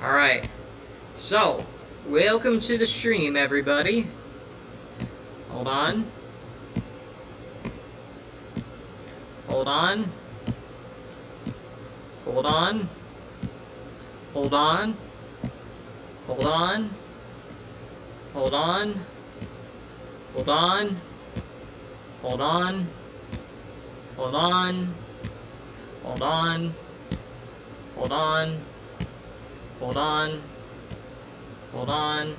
Alright, so, welcome to the stream, everybody. Hold on. Hold on. Hold on. Hold on. Hold on. Hold on. Hold on. Hold on. Hold on. Hold on. Hold on. Hold on. Hold on.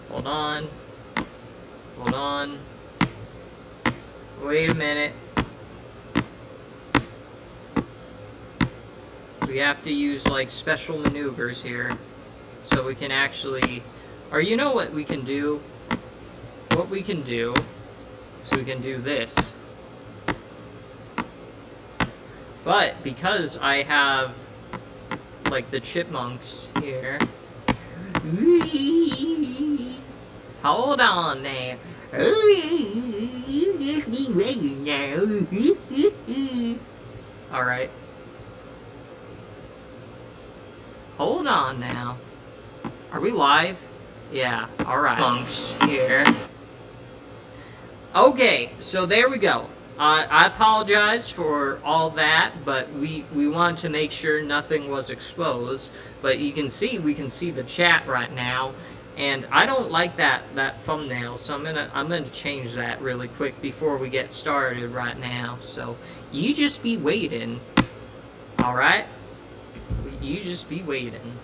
Hold on. Hold on. Wait a minute. We have to use like special maneuvers here so we can actually, or you know what we can do? What we can do is we can do this. But because I have like the chipmunks here, hold on there. Alright. Hold on now. Are we live? Yeah, alright. Monks here. Okay, so there we go. I apologize for all that, but we wanted to make sure nothing was exposed. But you can see, we can see the chat right now. And I don't like that thumbnail, so I'm gonna change that really quick before we get started right now. So you just be waiting. Alright? You just be waiting.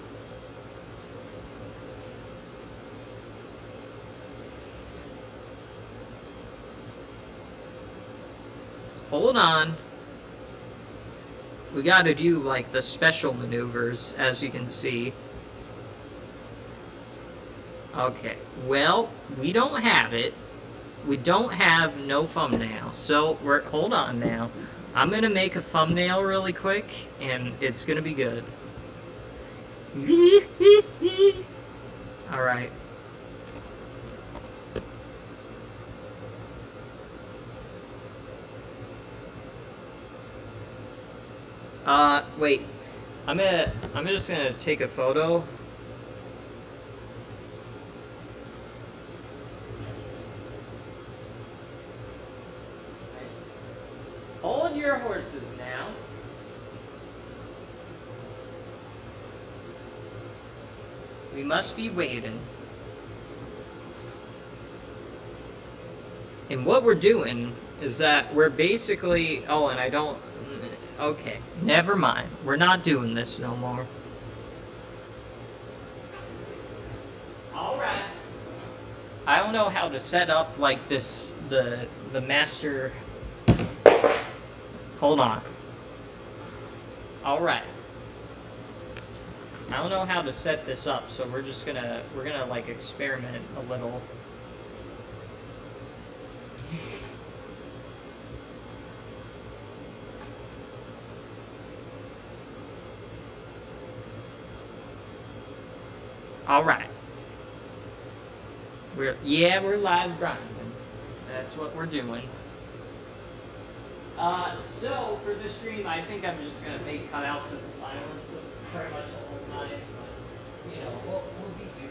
Hold on. We gotta do like the special maneuvers, as you can see. Okay, well, we don't have it. We don't have no thumbnail. So hold on now. I'm gonna make a thumbnail really quick, and it's gonna be good. Alright. Wait. I'm just gonna take a photo. Hold your horses now. We must be waiting. And what we're doing is that we're basically... Oh, and I don't... Okay, never mind. We're not doing this no more. Alright. I don't know how to set up, like, this... The master... Hold on. Alright. I don't know how to set this up, so we're gonna like experiment a little. Alright. We're live grinding. That's what we're doing. So, for this stream, I think I'm just going to make cutouts of the silence pretty much the whole time, but, you know, we'll be here.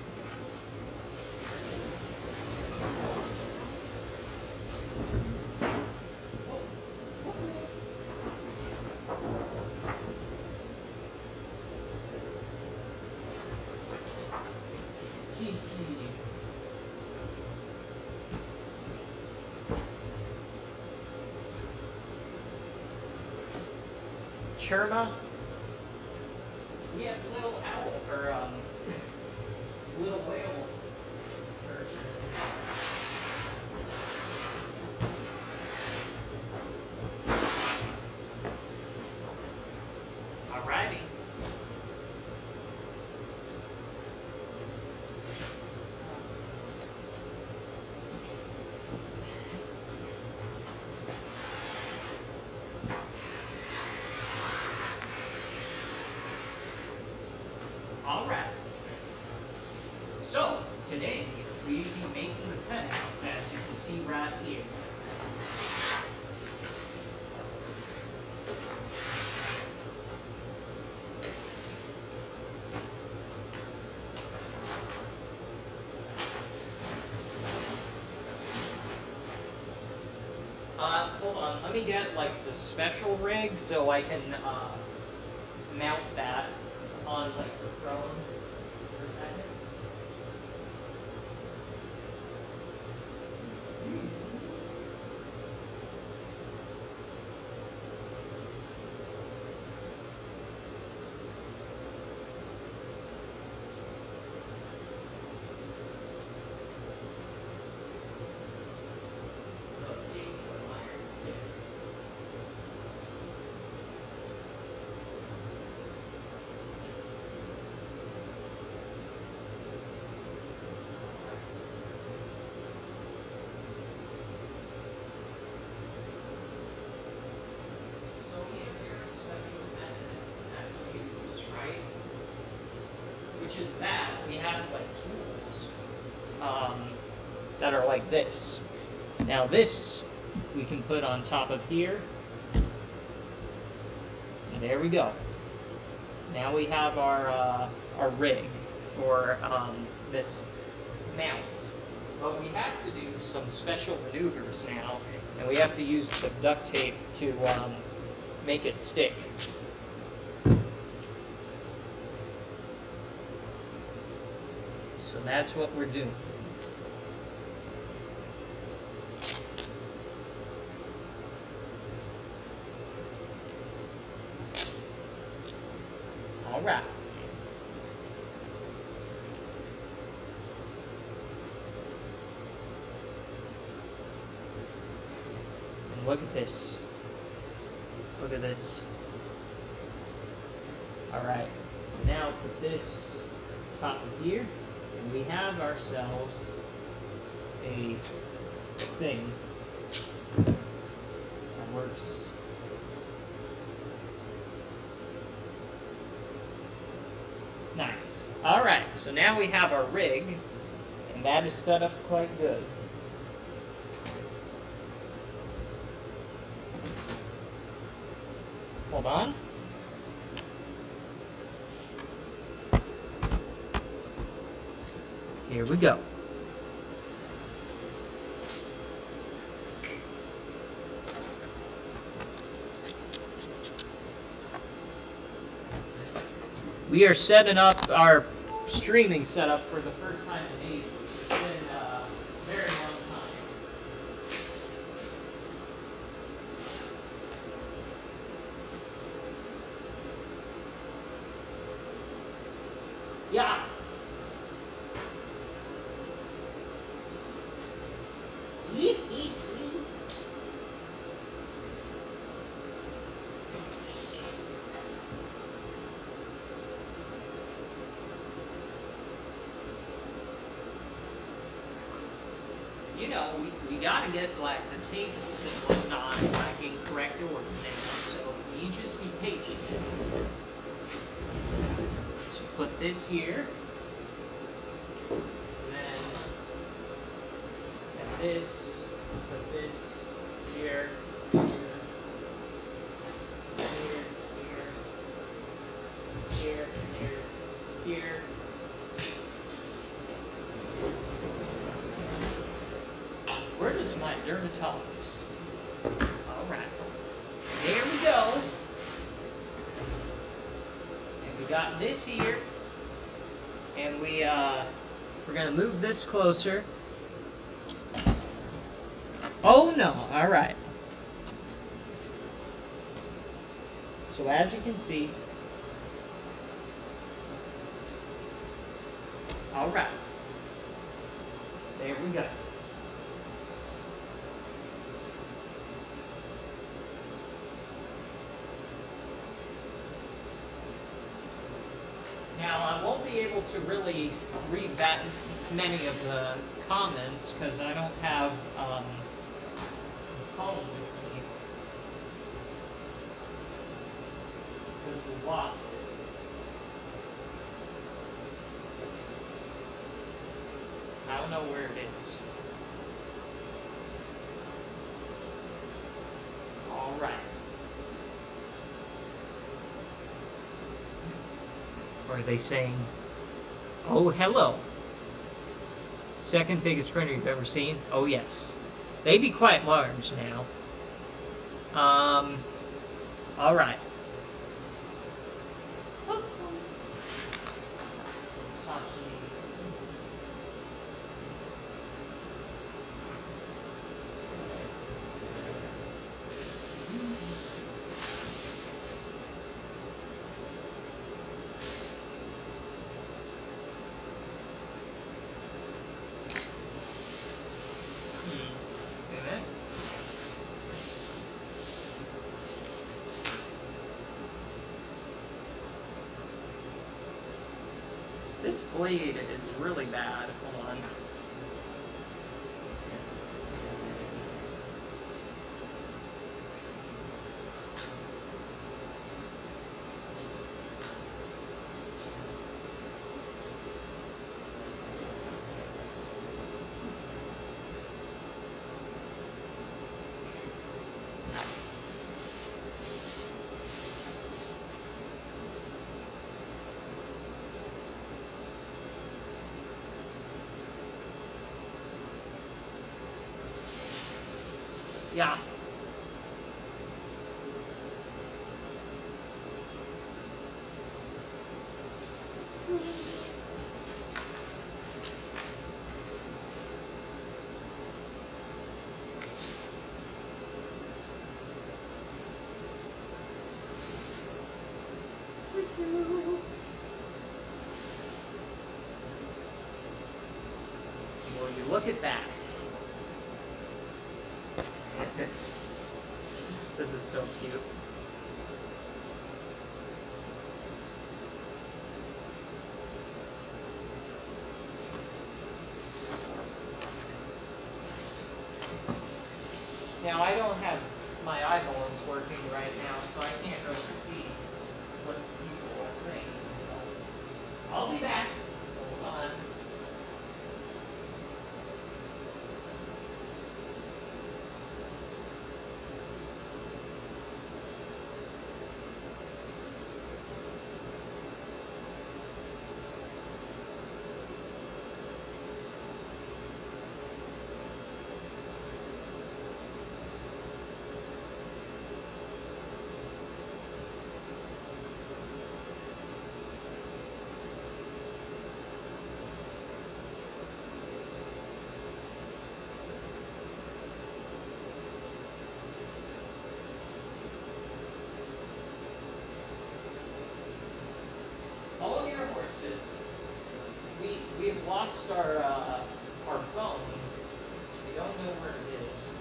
Chirma? We have little owl, or, little whale version. Alrighty. Hold on. Let me get like the special rig so I can mount that on like the throne for a second. Which is that we have like tools that are like this. Now this we can put on top of here. And there we go. Now we have our rig for this mount. But we have to do some special maneuvers now, and we have to use the duct tape to make it stick. So that's what we're doing. All right. And look at this. Look at this. All right. Now put this top of here. And we have ourselves a thing that works. Nice. Alright, so now we have our rig, and that is set up quite good. Hold on. Here we go. We are setting up our streaming setup for the first time in ages. It's been a very long time. Yeah. You know, we gotta get like the tables and whatnot like in correct order now, so you just be patient. So put this here, then and this, put this here, here, here. Where is my dermatologist? Alright. There we go. And we got this here. And we're gonna move this closer. Oh no, alright. So as you can see, alright. There we go. Now, I won't be able to really read that many of the comments because I don't have a phone with me. Because we lost it. I don't know where it is. All right. Or are they saying, oh, hello. Second biggest printer you've ever seen? Oh, yes. They'd be quite large now. Um, all right. This blade is really bad. Hold on. Yeah. Will you look at that? This is so cute. Now I don't have my eyeballs working right now, so I can't really see what people are saying. So I'll be back. Hold on. All of your horses. We have lost our phone. We don't know where it is.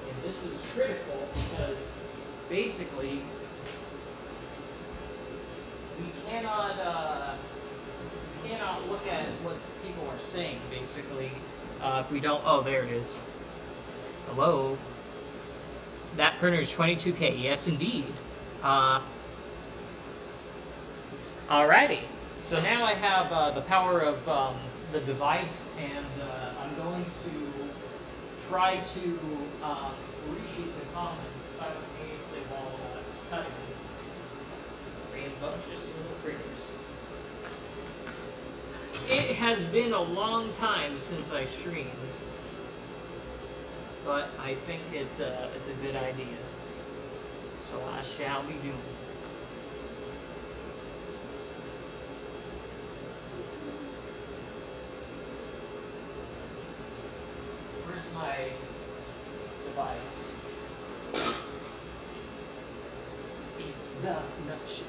And this is critical because basically we cannot look at what people are saying. Basically, if we don't. Oh, there it is. Hello. That printer is 22K. Yes, indeed. Alrighty. So now I have the power of the device, and I'm going to try to read the comments simultaneously while cutting. Rambunctious little critters. It has been a long time since I streamed, but I think it's a good idea. So I shall be doing. Where's my device? It's the nutshell.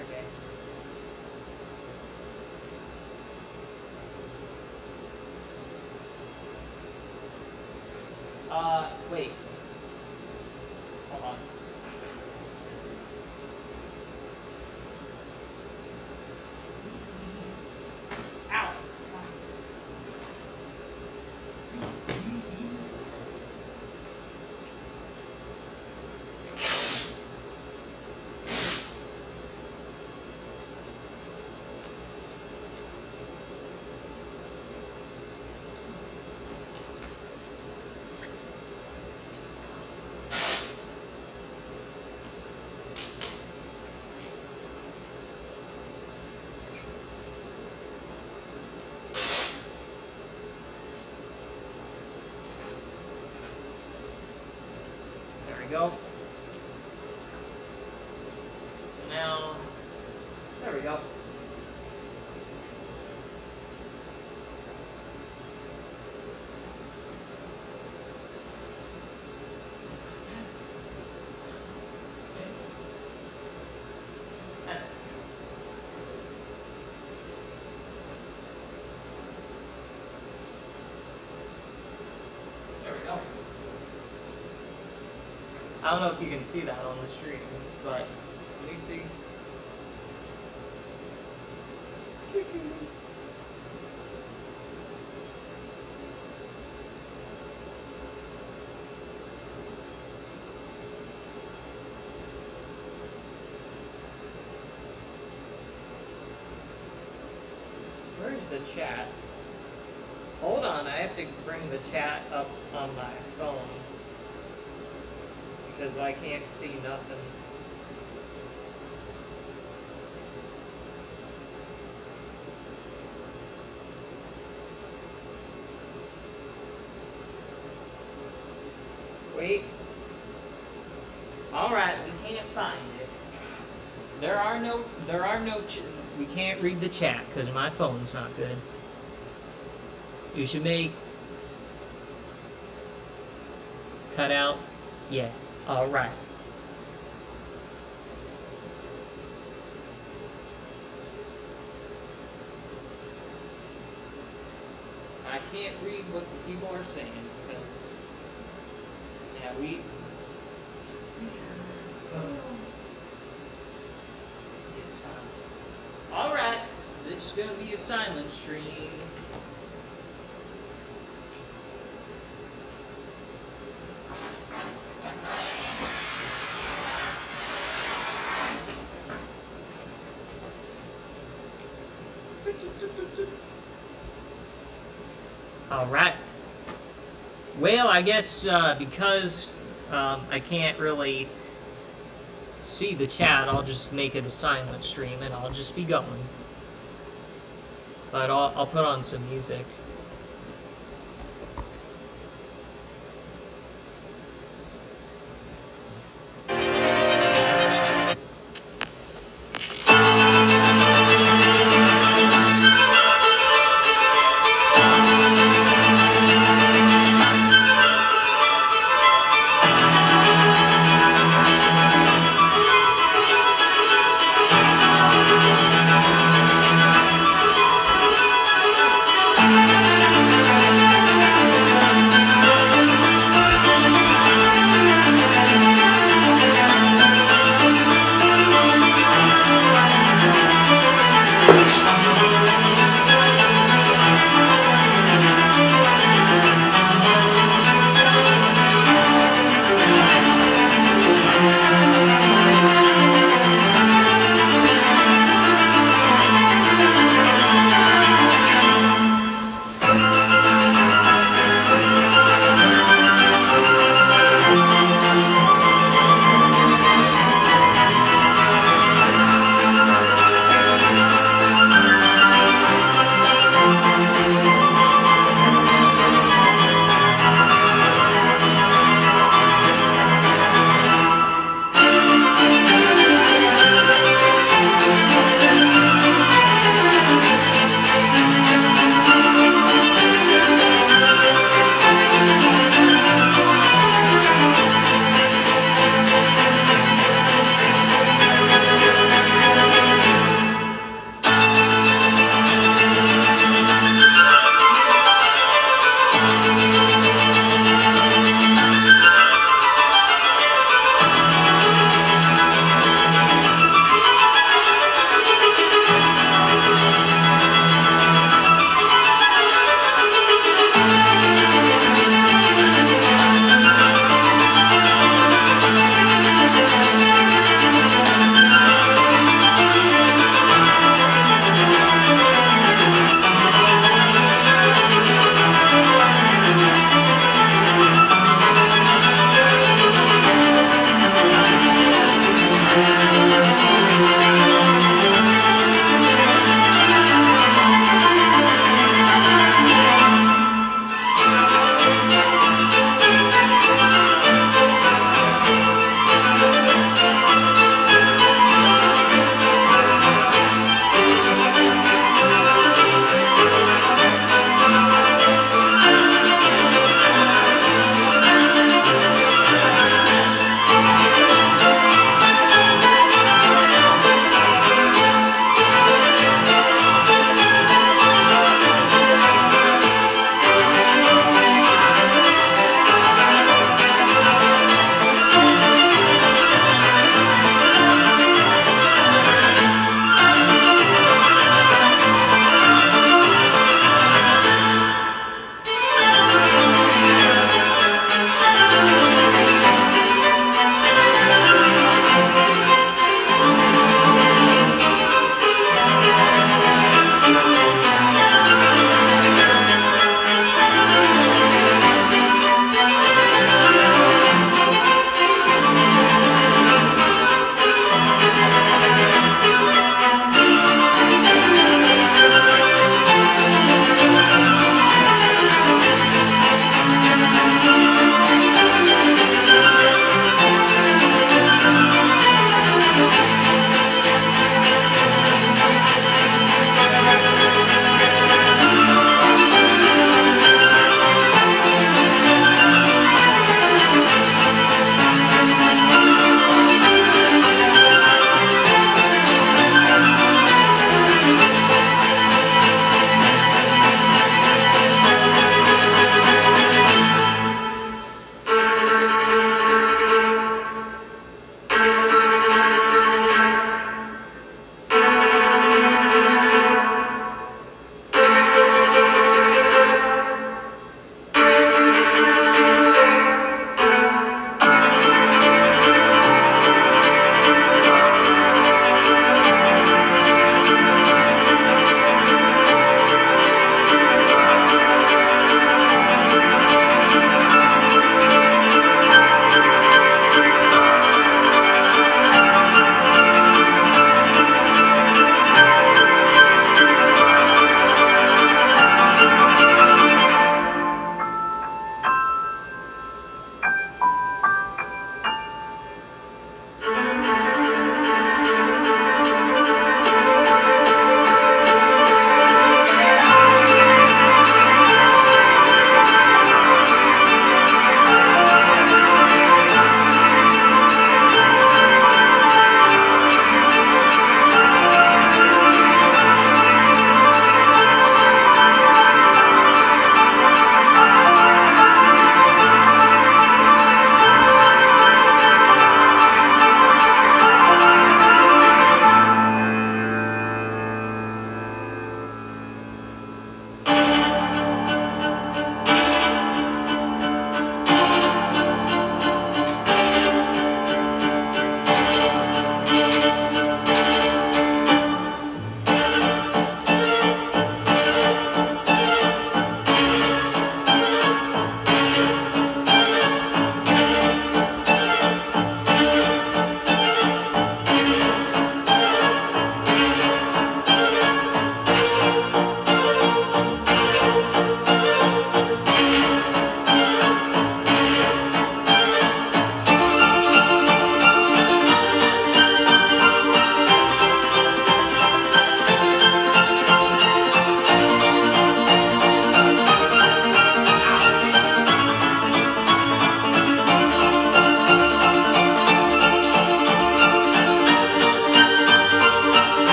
Okay. Wait. Hold on. Ow! go. So now, there we go. That's There we go. I don't know if you can see that on the stream, but let me see. Where's the chat? Hold on, I have to bring the chat up on my phone because I can't see nothing. Wait. Alright, we can't find it. We can't read the chat because my phone's not good. You should make cutout. Yeah. Alright. I can't read what the people are saying because we it's fine. Alright, this is gonna be a silent stream. Alright. Well, I guess because I can't really see the chat, I'll just make it a silent stream and I'll just be going. But I'll put on some music.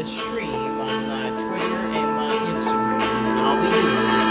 the stream on my Twitter and my Instagram, and I'll be doing that.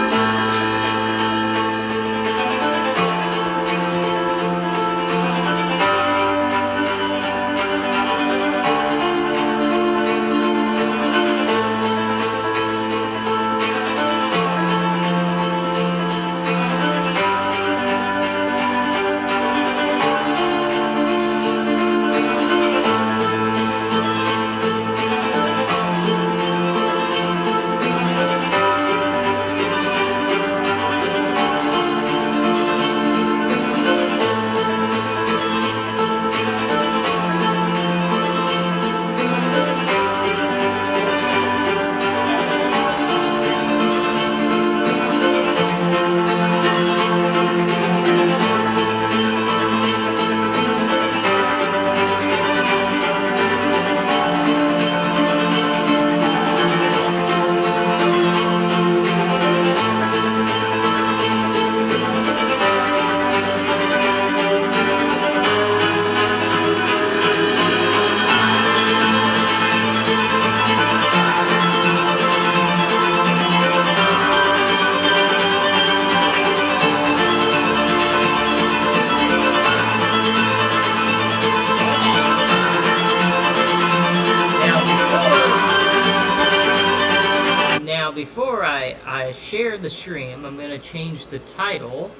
Before I share the stream, I'm going to change the title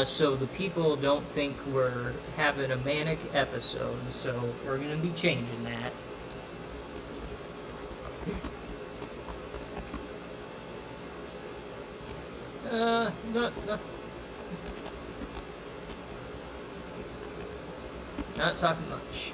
so the people don't think we're having a manic episode. So we're going to be changing that. Not talking much.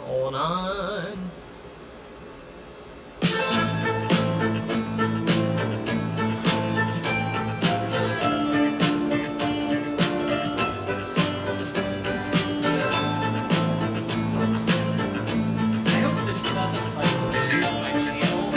Hold on. I hope this doesn't like confuse my channel,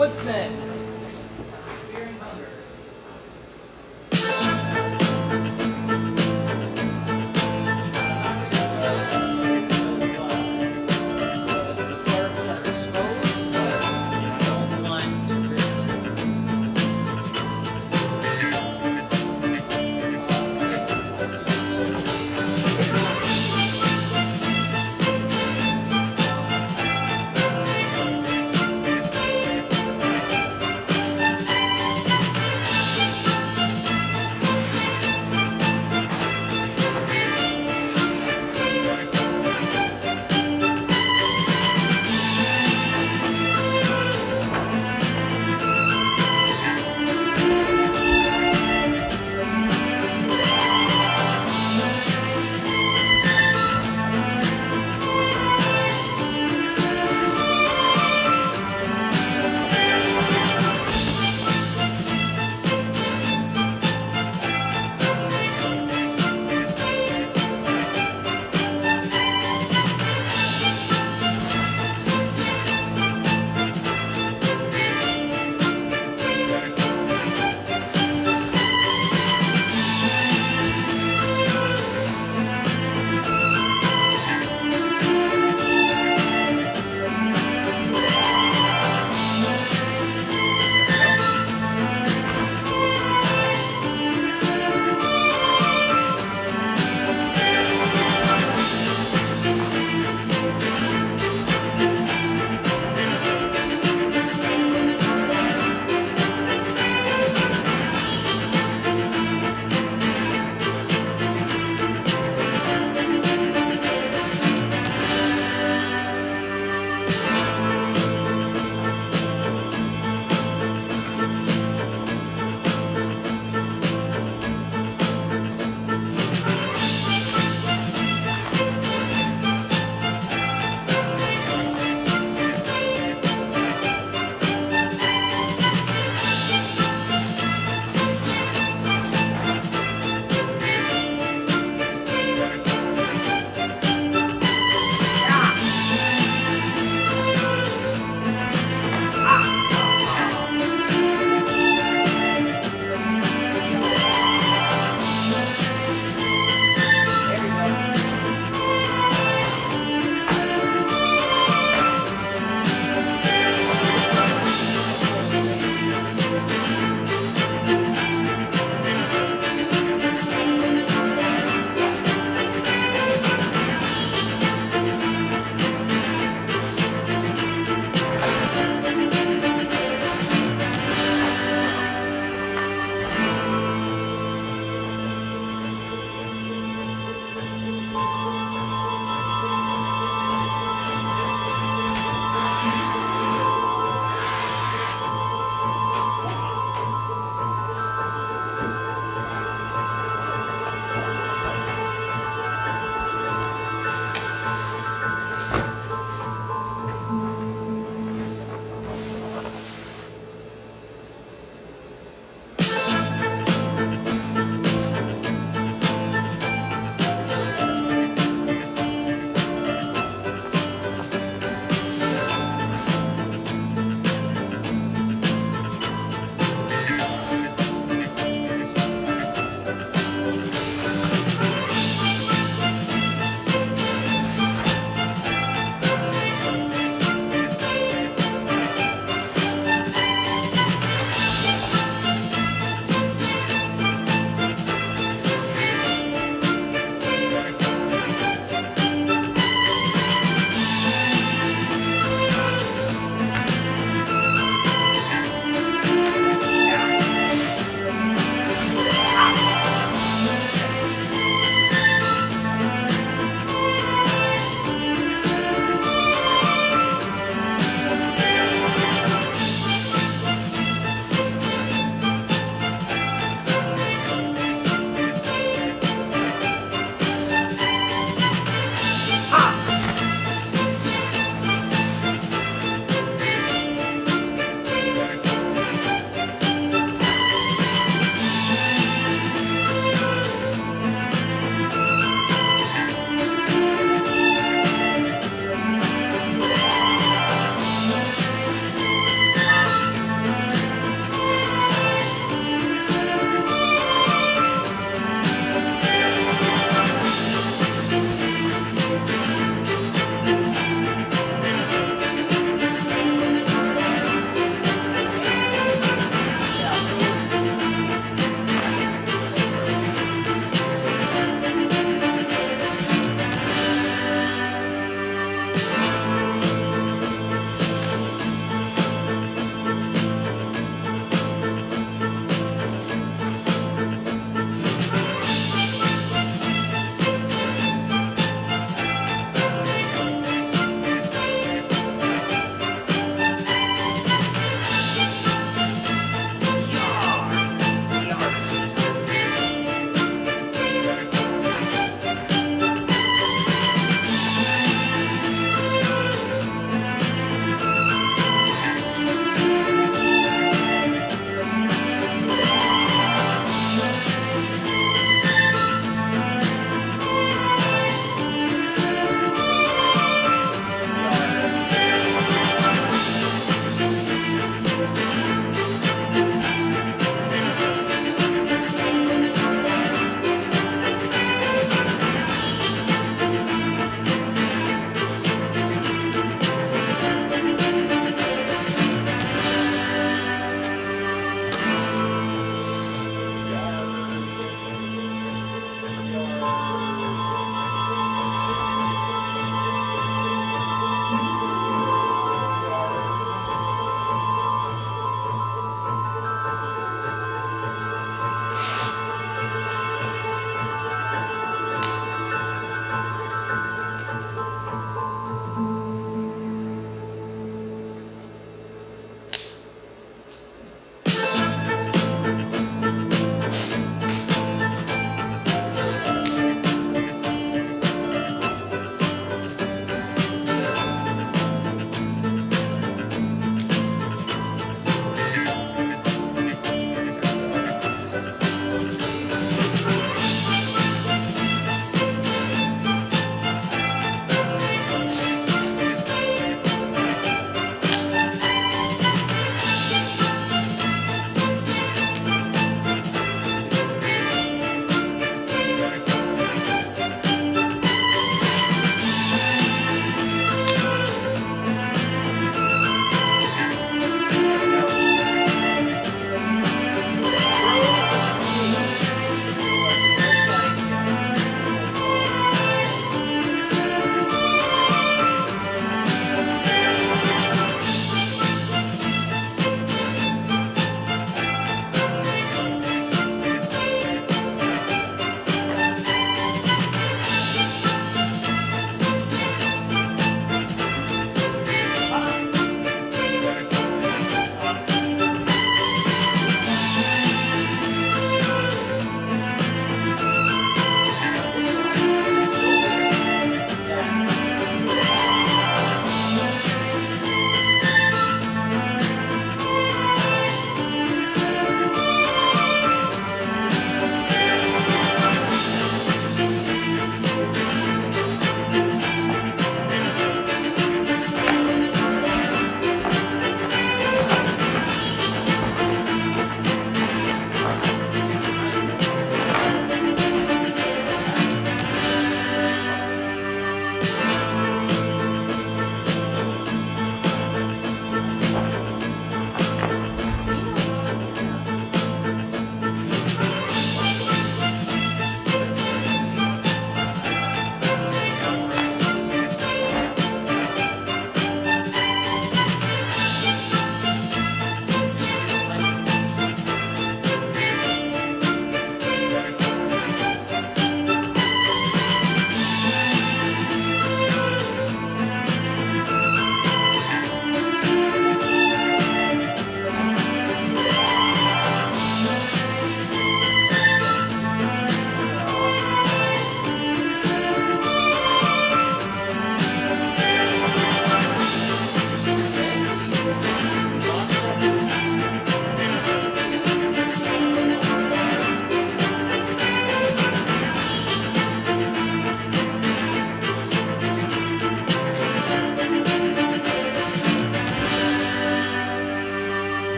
Woodsman. Fear and hunger.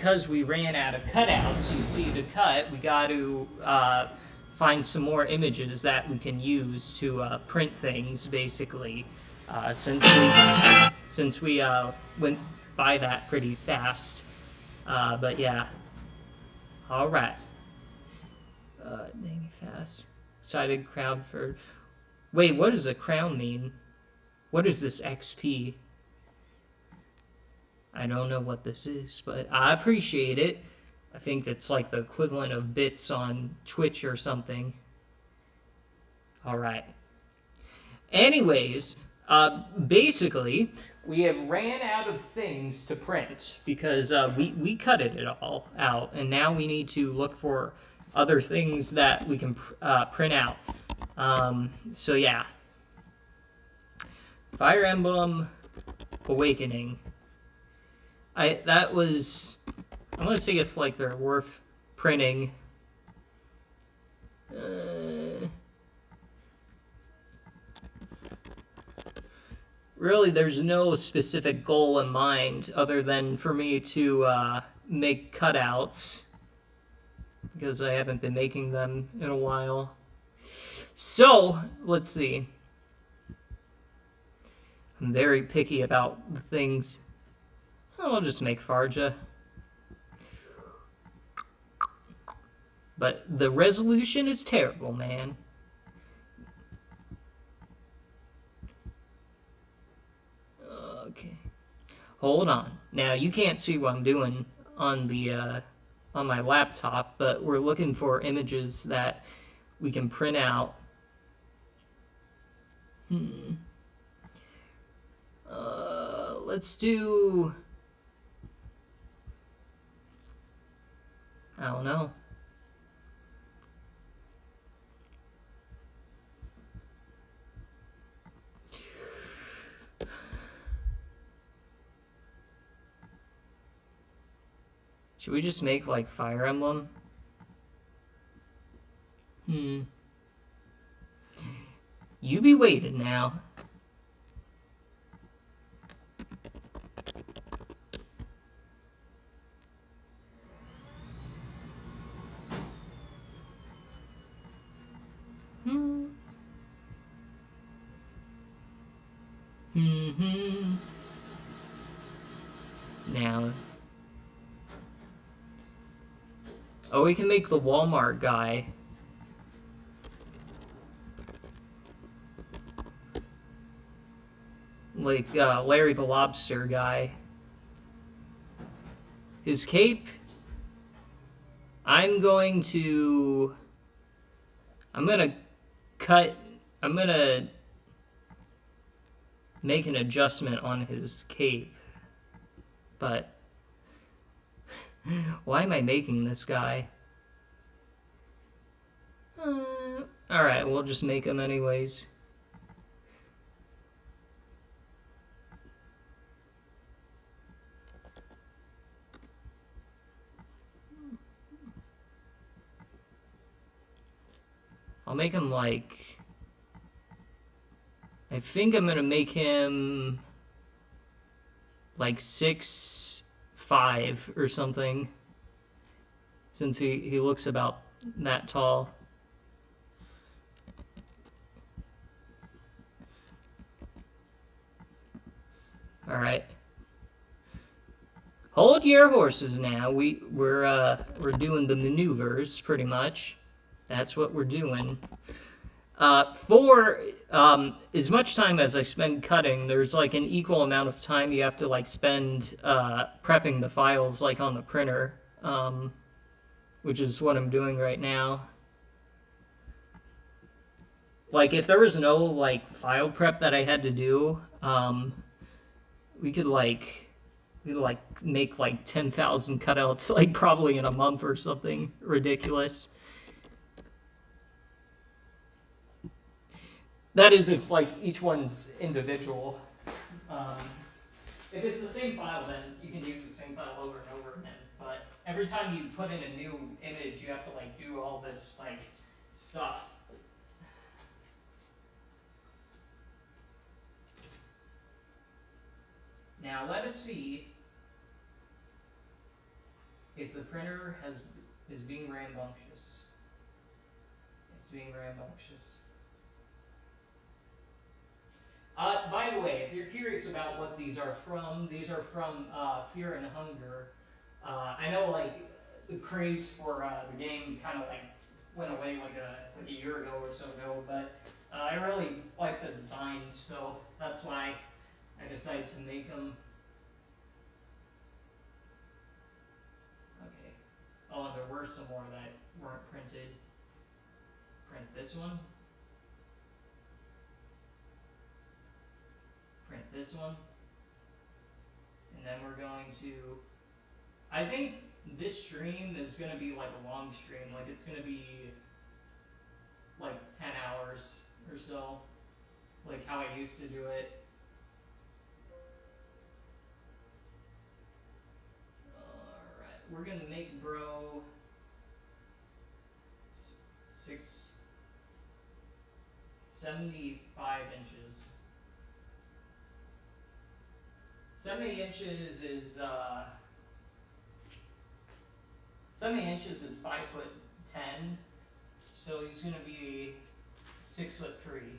because we ran out of cutouts, you see, to cut, we got to find some more images that we can use to print things, basically, since we went by that pretty fast. But yeah. All right. Dang fast. Sided crowd for. Wait, what does a crown mean? What is this XP? I don't know what this is, but I appreciate it. I think it's like the equivalent of bits on Twitch or something. All right. Anyways, basically, we have ran out of things to print because we cut it all out, and now we need to look for other things that we can print out. So yeah. Fire Emblem Awakening. I'm gonna see if like they're worth printing. Really, there's no specific goal in mind other than for me to make cutouts because I haven't been making them in a while. So, let's see. I'm very picky about the things. I'll just make Farja. But the resolution is terrible, man. Okay. Hold on. Now, you can't see what I'm doing on the on my laptop, but we're looking for images that we can print out. Let's do... I don't know. Should we just make like Fire Emblem? You be waiting now. Now. Oh, we can make the Walmart guy. Like, Larry the Lobster guy. His cape... I'm gonna make an adjustment on his cape. But... why am I making this guy? Alright, we'll just make him anyways. I'll make him like... I think I'm gonna make him like 6'5" or something, since he looks about that tall. Alright. Hold your horses now. We're doing the maneuvers pretty much. That's what we're doing. For as much time as I spend cutting, there's like an equal amount of time you have to like spend prepping the files like on the printer, which is what I'm doing right now. Like if there was no like file prep that I had to do, we could make like 10,000 cutouts like probably in a month or something ridiculous. That is if like each one's individual. If it's the same file, then you can use the same file over and over again. But every time you put in a new image, you have to like do all this like stuff. Now let us see. If the printer is being rambunctious, it's being rambunctious. By the way, if you're curious about what these are from Fear and Hunger. I know like the craze for the game kind of like went away like a year ago or so ago, but I really like the designs, so that's why I decided to make them. Okay. Oh, and there were some more that weren't printed. Print this one. Print this one. And then we're going to, I think this stream is going to be like a long stream. Like it's going to be like 10 hours or so. Like how I used to do it. Alright, we're going to make bro 75 inches. 70 inches is 70 inches is 5'10", so he's gonna be 6'3".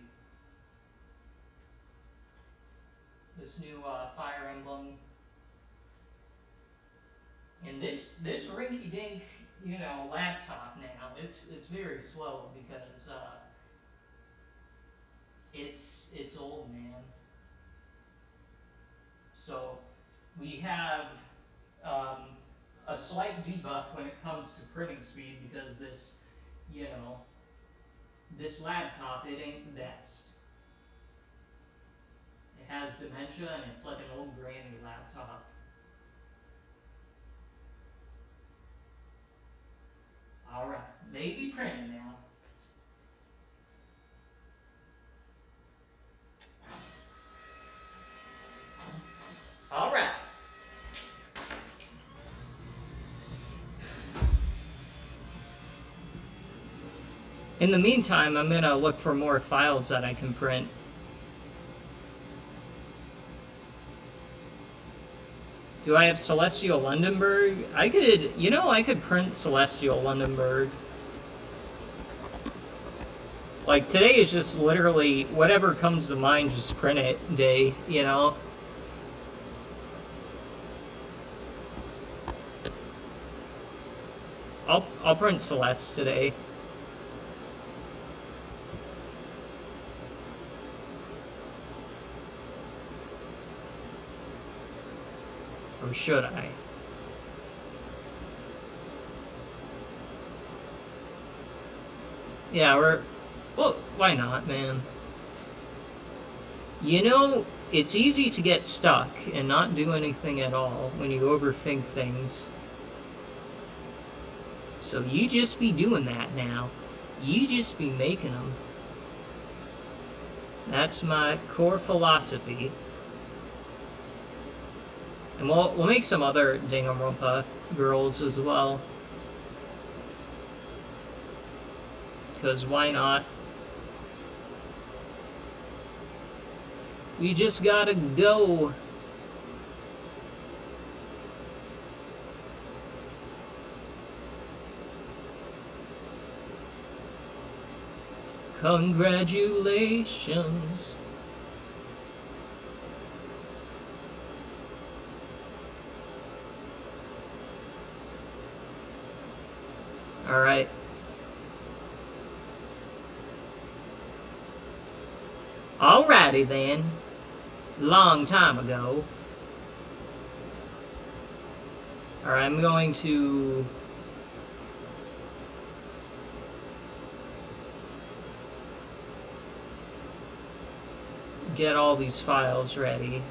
This new Fire Emblem, and this rinky dink, you know, laptop now, it's very slow because it's old, man. So we have a slight debuff when it comes to printing speed because this, you know, this laptop, it ain't the best. It has dementia and it's like an old granny laptop. Alright, baby printing now. Alright. In the meantime, I'm gonna look for more files that I can print. Do I have Celestial Lundenberg? I could print Celestial Lundenberg. Like, today is just literally whatever comes to mind, just print it day, you know? I'll print Celeste today. Or should I? Yeah, well, why not, man? You know, it's easy to get stuck and not do anything at all when you overthink things. So you just be doing that now. You just be making them. That's my core philosophy. And we'll make some other Danganronpa girls as well. Because why not? We just gotta go. Congratulations. All right. Alrighty then. Long time ago. Alright, I'm going to get all these files ready.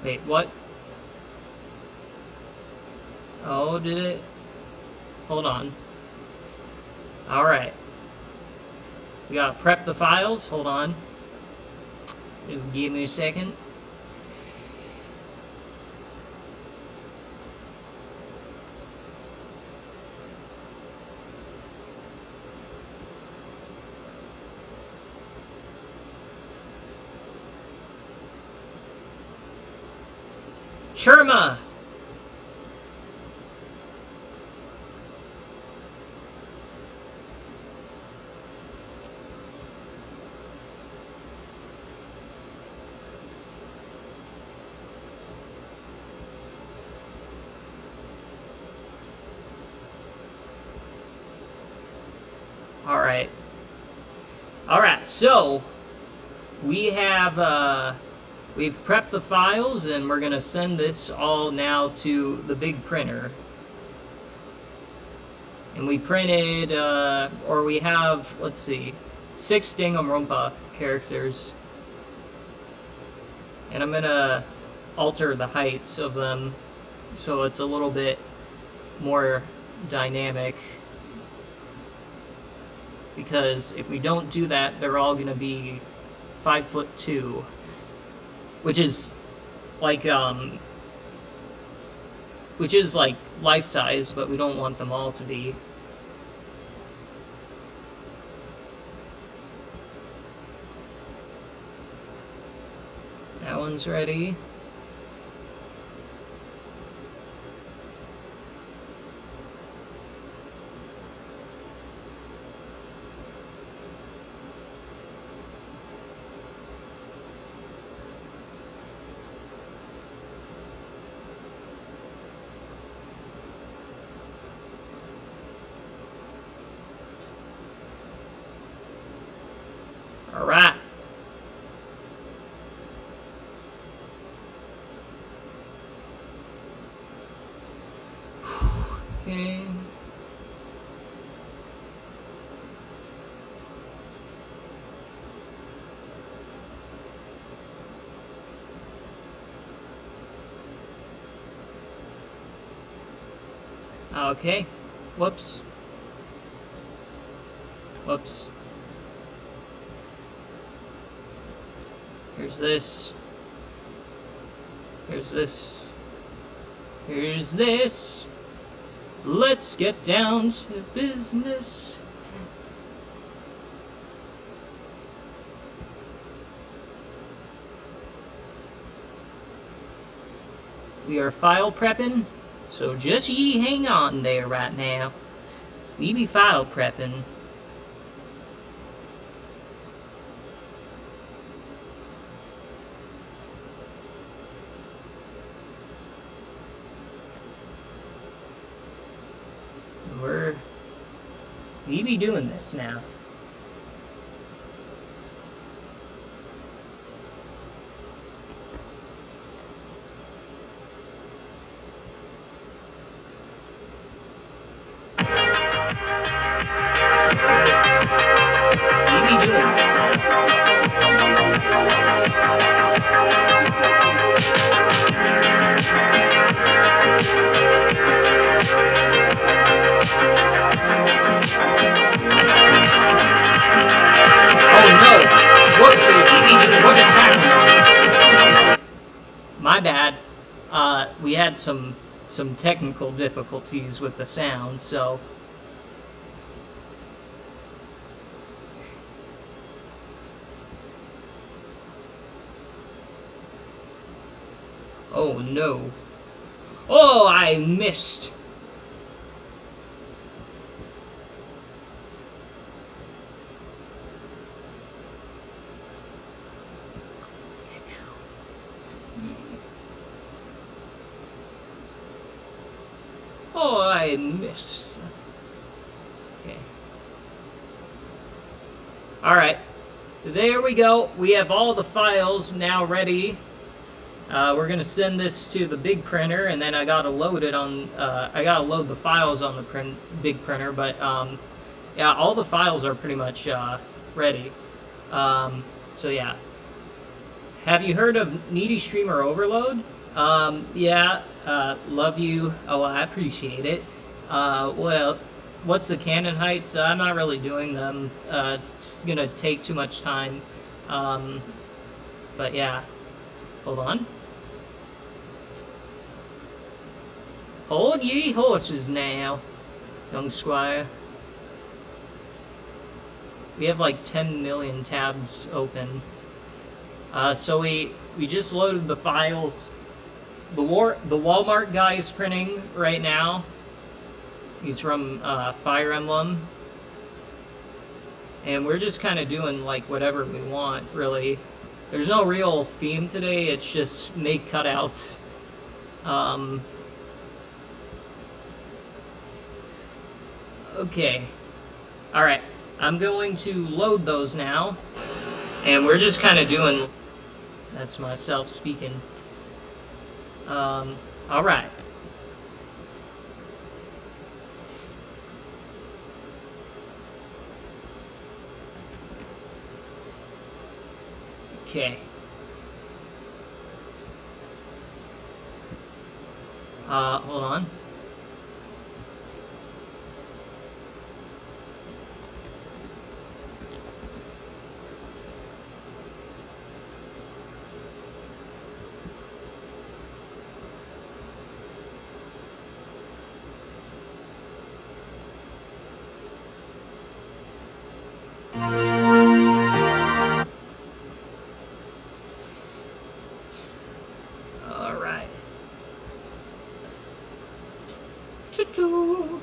Wait, what? Oh, did it? Hold on. Alright. We gotta prep the files. Hold on. Just give me a second. Sherma! Alright. Alright, so we have we've prepped the files and we're gonna send this all now to the big printer. And we printed or we have, let's see, 6 Danganronpa characters. And I'm gonna alter the heights of them so it's a little bit more dynamic. Because if we don't do that, they're all gonna be 5'2", which is like life size, but we don't want them all to be. That one's ready. Alright. Okay. Okay. Whoops. Whoops. Here's this. Here's this. Here's this. Let's get down to business. We are file prepping, so just ye hang on there right now. We be file prepping. We be doing this now. We be doing this now. Oh no! Whoopsie! What is happening? My bad. We had some technical difficulties with the sound, so. Oh no. Oh, I missed. Oh, I missed. Okay. Alright. There we go. We have all the files now ready. We're gonna send this to the big printer, and then I gotta load it on. I gotta load the files on the big printer. But yeah, all the files are pretty much ready. So yeah. Have you heard of Needy Streamer Overload? Yeah, love you. Oh, I appreciate it. What else? What's the Cannon Heights? I'm not really doing them. It's just gonna take too much time. Um, but yeah, hold on. Hold ye horses now, young squire. We have like 10 million tabs open. So we just loaded the files. The Walmart guy's printing right now. He's from Fire Emblem, and we're just kind of doing like whatever we want, really. There's no real theme today. It's just make cutouts. Okay. All right. I'm going to load those now, and we're just kind of doing. That's myself speaking. All right. Okay. Hold on. All right. Choo-choo.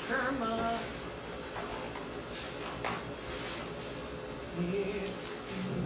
Sherma. It's